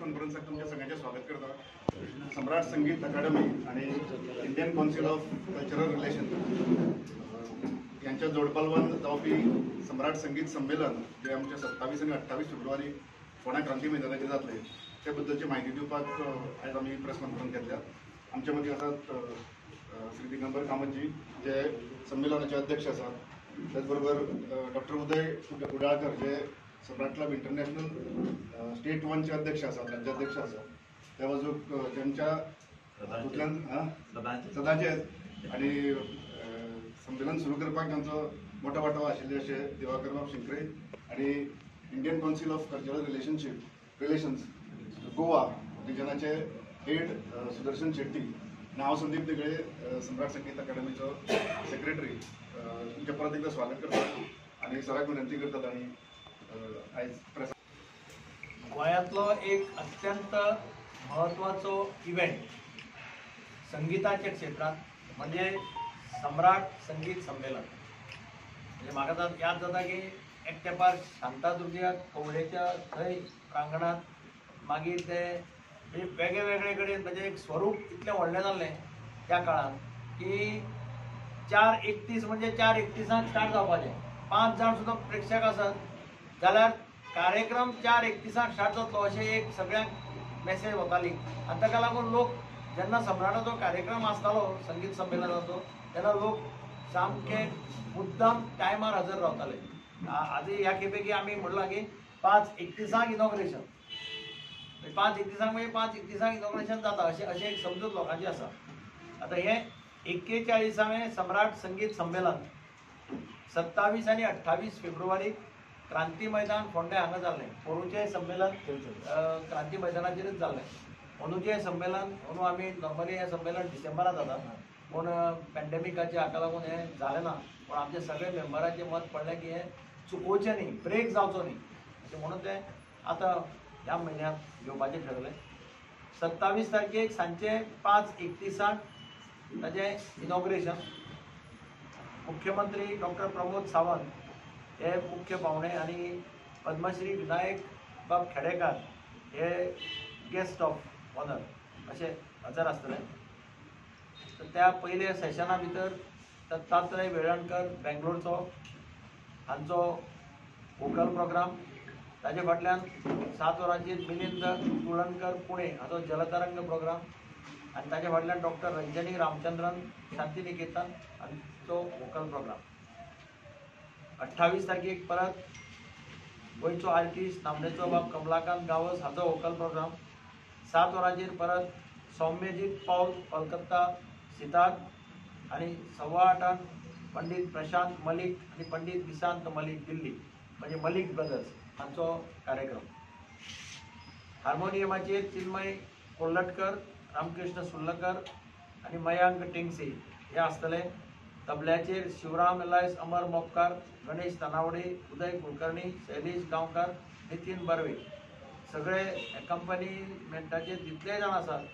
कॉन्फरन्सात तुमच्या सगळ्यांचे स्वागत करता। सम्राट संगीत अकादमी आणि Indian council of cultural relation यांच्या जोडपालवान जावपी सम्राट संगीत संमेलन जे आमच्या 27 आणि 28 फेब्रुवारी फोंडा क्रांती मैदानाचेर जातले त्या बद्दलची माहिती दिवपाक आज आम्ही प्रेस कॉन्फरन्स घेतल्या। आमच्या मदीं आसात श्री दिगंबर कामतजी जे संमेलनाचे अध्यक्ष आसात, त्याचबरोबर डॉक्टर उदय उडाळकर जे सम्राट क्लब इंटरनॅशनल स्टेट 1चे अध्यक्ष आसात, राज्याध्यक्ष आसात, त्या बाजूक ज्यांच्या हातूंतल्यान सदांचे आणि संमेलन सुरू करपाक तांचो मोठो वांटो आशिल्ले अशे दिवाकर बाब शिंकरे आणि Indian council of cultural relations Goa रिजनाचे हेड सुदर्शन शेट्टी आणि हांव संदीप देगळे सम्राट संगीत अकादमीचो सेक्रेटरी तुमचे परत एकदा स्वागत करता आणि सगळ्यांक विनंती करतात आणि आज प्रेस गोंयांतलो एक अत्यंत महत्वाचो इव्हेंट संगीताच्या क्षेत्रात म्हणजे सम्राट संगीत संमेलन। म्हणजे म्हाका याद जाता की एक तेंपार शांतादुर्गा कवळेच्या थंय प्रांगणात मागीर ते वेगळे वेगळे कडेन म्हणजे एक स्वरूप इतलें व्हडलें जाल्लें त्या काळात की 4:31 म्हणजे 4:31 स्टार्ट जावपाचें। 5 जाण सुद्दां प्रेक्षक आसात जाल्यार कार्यक्रम 4:31 स्टार्ट जातलो अशें एक सगळ्यांक मेसेज वताली आनी ताका लागून लोक जेन्ना सम्राटाचो कार्यक्रम आसतालो संगीत संमेलनाचो तेन्ना लोक सामके मुद्दाम टायमार हजर रावताले। आदी ह्या खेपेकी आमी म्हणलां की 5:31 इनॉग्रेशन, 5:31 म्हणजे 5:31 इनॉग्रेशन जाता अशें एक समजूत लोकांची आसा। आतां हें 41वें सम्राट संगीत संमेलन 27 आणि 28 फेब्रुवारी क्रांती मैदान फोंड्या हांगा जाल्लें। पोरूचें संमेलन क्रांती मैदानाचेरच जाल्लें। अंदूचें संमेलन अंदू आमी नॉर्मली हें संमेलन डिसेंबरांत जाता, पूण पॅन्डेमिकाच्या हाका लागून हें जालें ना, पूण आमचे सगळे मेंबरांचें मत पडलें की हें चुकोवचें न्ही, ब्रेक जावचो न्ही अशें म्हणून तें आतां ह्या म्हयन्यांत घेवपाचें ठरलें। 27 तारखेक सांजचे 5:31 ताचें इनॉग्रेशन। मुख्यमंत्री डॉक्टर प्रमोद सावंत हे मुख्य पावणे आणि पद्मश्री विनायक बाब खेडेकार हे गेस्ट ऑफ ऑनर असे हजर आसतले। तर त्या पयल्या सेशना भितर दत्तात्रय वेळणकर बेंगलोरचो हांचो वोकल प्रोग्राम, ताजे फाटल्यान 7 वरांचेर मिलिंद तुळणकर पुणे हाचो जलतरंग प्रोग्राम आणि ताजे फाटल्यान डॉक्टर रंजनी रामचंद्रन शांतिनिकेतन हांचो वोकल प्रोग्राम। 28 तारखेक परत गोंयचो आर्टिस्ट नामनेचो बाब कमलाकांत गावस हाचो वोकल प्रोग्राम। 7 वरांचेर परत सौम्यजीत पौल कोलकाता सितार आणि 8:15 पंडित प्रशांत मलिक आणि पंडित विशांत मलिक दिल्ली म्हणजे मलिक ब्रदर्स हांचो कार्यक्रम। हार्मोनियमाचेर चिन्मय कोल्लटकर, रामकृष्ण सुर्लकर आणि मयांक टिंगसे हे आसतले। तबल्याचेर शिवराम एलायस अमर मोपकार, गणेश तनावडे, उदय कुलकर्णी, शैलेश गांवकार, नितीन बर्वे सगळे कंपनीमेंटाचे जितले जाण आसात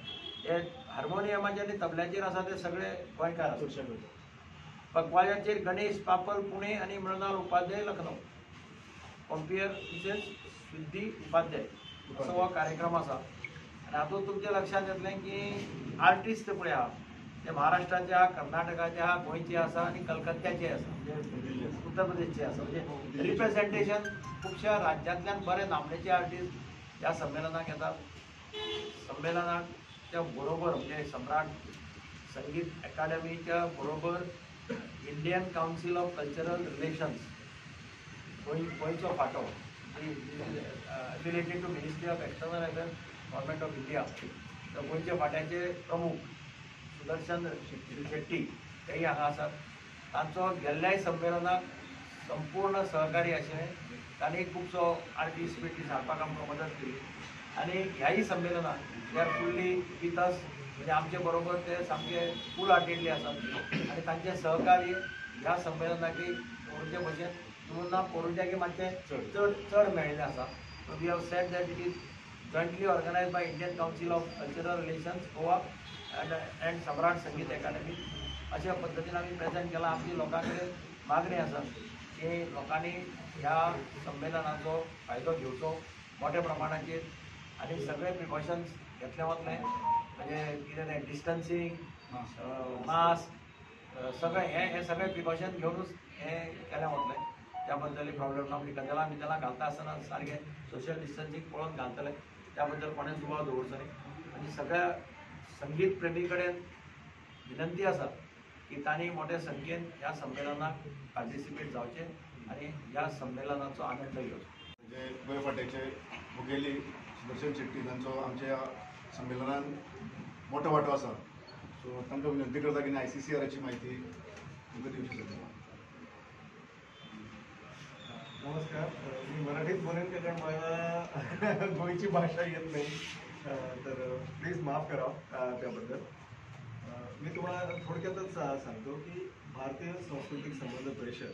हे हार्मोनियमाचे आणि तबल्याचेर आसा ते सगळे गोंयकार आसात। पकवाजाचेर गणेश पापल पुणे आणि मृणाल उपाध्याय लखनौ, पंपियर मिसेस सिद्धी उपाध्याय असो हो कार्यक्रम आसा। आणि हातूंत तुमच्या लक्षात येतलें की आर्टिस्ट पळय आहा ते महाराष्ट्राचे आहा, कर्नाटकाचे आहा, गोंयचे आसा आणि कलकत्त्याचे आसा म्हणजे उत्तर प्रदेशचे आसा। म्हणजे रिप्रेझेंटेशन खुबश्या राज्यांतल्यान बरे नामनेचे आर्टिस्ट ह्या संमेलनाक येतात। संमेलनाच्या बरोबर म्हणजे सम्राट संगीत अकादमीच्या बरोबर Indian council of cultural relations गोंयचो फांटो related to ministry of external affairs government of India, तर गोंयच्या फांट्याचे प्रमुख सुदर्शन शेट्टी तेही हांगा आसात। तांचो गेल्ल्याय संमेलनाक संपूर्ण सहकारी आशिल्लें, तांणी खुबसो आर्टिस्ट बिर्टिस्ट हाडपाक आमकां मदत केली आणि ह्याही संमेलनाक they are fully with us म्हणजे आमचे बरोबर ते सामके फूल हार्टेडली आसात आणि तांचे सहकार्य ह्या संमेलनाकय पोरूचे भशेन तुलना पोरूच्याक मातशें चड मेळिल्लें आसा। So we have said that it is jointly organised by Indian council of cultural relations Goa and Samrat Sangeet Akademi अशा पद्धतीने आम्ही प्रेझेंट केला। आमची लोकांकडे मागणी आसा की लोकांनी ह्या संमेलनाचो फायदो घेवचो, मोठ्या प्रमाणाचेर आणि सगळे प्रिकॉशन्स घेतले वतले म्हणजे कितें तें डिस्टन्सींग मास्क सगळे हे सगळे प्रिकॉशन घेवनूच हें केलें वतलें. त्या बद्दल प्रॉब्लेम ना म्हणजे गजालां बिजालां घालता आसतना सारकें सोशल डिस्टन्सींग पळोवन घालतले. त्या बद्दल कोणें दुबाव दवरचो न्ही. आनी सगळ्या संगीत प्रेमी कडेन विनंती आसा की तांणी मोठ्या संख्येन ह्या संमेलनाक पार्टिसिपेट जावचें आनी ह्या संमेलनाचो आनंद घेवचो. म्हणजे गोंय फाट्याचे मुखेली सुदर्शन शेट्टी तांचो आमच्या ह्या संमेलनान मोठो वांटो आसा. सो तांकां विनंती करता की ICCRची म्हायती तुमकां दिवची शकता. नमस्कार. मी मराठीत बोलेन कारण मला गोयची भाषा येत नाही, तर प्लीज माफ करा त्याबद्दल. मी तुम्हाला थोडक्यातच सांगतो की भारतीय सांस्कृतिक संबंध परिषद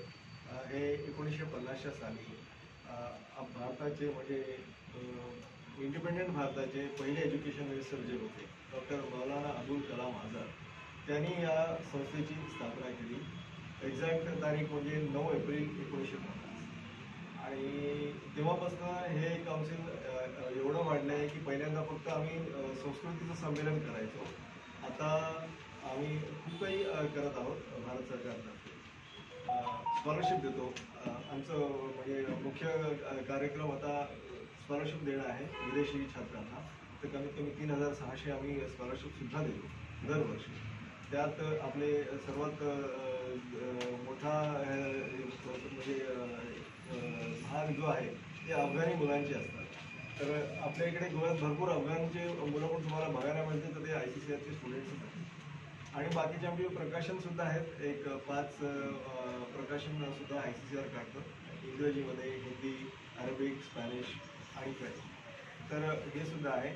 हे 1950च्या साली भारताचे म्हणजे इंडिपेंडंट भारताचे पहिले एज्युकेशन मिनिस्टर जे होते डॉक्टर मौलाना अबुल कलाम आझाद, त्यांनी या संस्थेची स्थापना केली. एक्झॅक्ट तारीख म्हणजे 9 एप्रिल 1950. आणि तेव्हापासून हे काउन्सिल एवढं वाढलं आहे की पहिल्यांदा फक्त आम्ही संस्कृतीचं संमेलन करायचो. आता आम्ही खूप काही करत आहोत. भारत सरकारतर्फे स्कॉलरशिप देतो. आमचं म्हणजे मुख्य कार्यक्रम आता स्कॉलरशिप देणं आहे विदेशी छात्रांना. तर कमीत कमी 3600 आम्ही स्कॉलरशिपसुद्धा देतो दरवर्षी. त्यात आपले सर्वात मोठा म्हणजे भाग जो आहे ते अफगाणी मुलांचे असतात. तर आपल्या इकडे गोव्यात भरपूर अफगाणचे मुलं पण तुम्हाला बघायला मिळते, तर ते ICCRचे स्टुडंट्सच आहेत. आणि बाकीचे आमचे प्रकाशनसुद्धा आहेत. एक 5 प्रकाशनसुद्धा ICCR काढतं इंग्रजीमध्ये, हिंदी, अरेबिक, स्पॅनिश आणि फ्रेंच. तर हे सुद्धा आहे.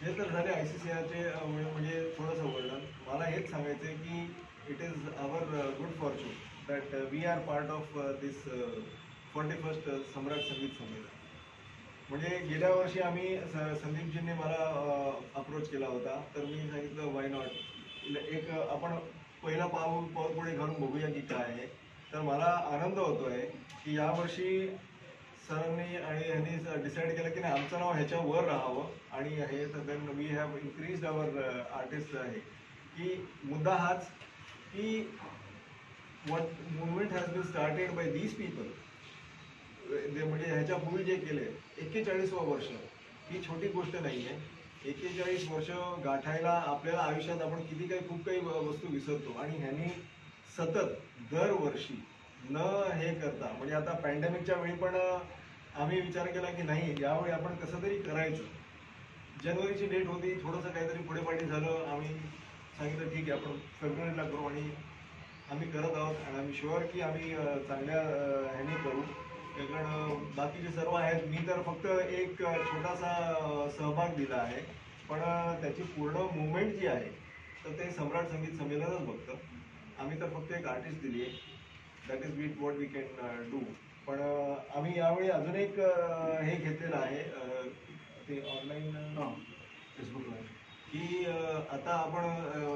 हे तर झाले ICCRचे म्हणजे थोडंसं वर्णन. मला हेच सांगायचं आहे की it is our good fortune that we are part of this 41st Samrat Sangeet Sammelan. म्हणजे गेल्या वर्षी आम्ही संदीपजींनी मला अप्रोच केला होता, तर मी सांगितलं वाय नॉट, एक आपण पहिला पाऊल पुढे घालून बघूया की काय आहे. तर मला आनंद होतो आहे की यावर्षी सरांनी आणि यांनी डिसाईड केलं की नाही आमचं नाव ह्याच्यावर राहावं. आणि हे then we have increase our artist आहे की मुद्दा हाच की what movement has been started by these people. म्हणजे ह्याच्यापूर्वी जे केले 41वं वर्ष ही छोटी गोष्ट नाही आहे. 41 वर्ष गाठायला आपल्याला आयुष्यात आपण किती काही खूप काही वस्तू विसरतो. आणि ह्यांनी सतत दरवर्षी न हे करता म्हणजे आता पॅन्डेमिकच्या वेळी पण आम्ही विचार केला की नाही यावेळी आपण कसं तरी करायचं. जानेवारीची डेट होती, थोडंसं काहीतरी पुढे पाठी झालं. आम्ही सांगितलं ठीक आहे आपण फेब्रुवारीला करू आणि आम्ही करत आहोत. आणि आम्ही शुअर की आम्ही चांगल्या ह्याने करू. कारण बाकीचे सर्व आहेत. मी तर फक्त एक छोटासा सहभाग दिला आहे, पण त्याची पूर्ण मुवमेंट जी आहे तर ते सम्राट संगीत संमेलनच बघतं. आम्ही तर फक्त एक आर्टिस्ट दिली आहे. That is with what we can do. पण आम्ही यावेळी अजून एक हे घेतलेलं आहे ते ऑनलाईन फेसबुकला की आता आपण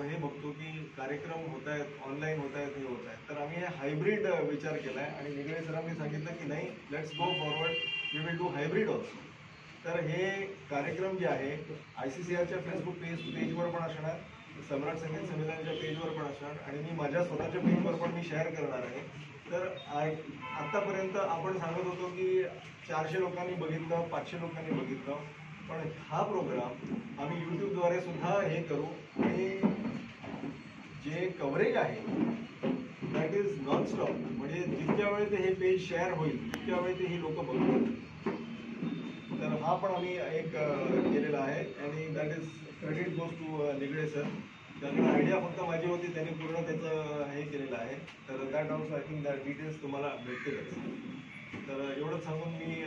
हे बघतो की कार्यक्रम होत आहेत, ऑनलाईन होत आहेत, हे होत आहेत. तर आम्ही हायब्रिड विचार केला आहे आणि निगळे सरांनी सांगितलं की नाही let's go forward, we will do hybrid also. तर हे कार्यक्रम जे आहे ICCRच्या फेसबुक पेजवर पण असणार, सम्राट संगीत संमेलनाच्या पेजवर पण असणार आणि मी माझ्या स्वतःच्या पेजवर पण मी शेअर करणार आहे. तर आत्तापर्यंत आपण सांगत होतो की 400 लोकांनी बघितलं, 500 लोकांनी बघितलं. पण हा प्रोग्राम आम्ही यूट्यूबद्वारे सुद्धा हे करू आणि जे कव्हरेज आहे दॅट इज नॉन स्टॉप. म्हणजे जितक्या वेळी ते हे पेज शेअर होईल तितक्या वेळी ते ही लोक बघतील. तर हा पण आम्ही एक केलेला आहे आणि that is credit goes to Nigale sir. त्याकडे आयडिया फक्त माझी होती, त्यांनी पूर्ण त्याचं हे केलेलं आहे. तर that also I think that details तुम्हाला भेटतीलच. तर एवढंच सांगून मी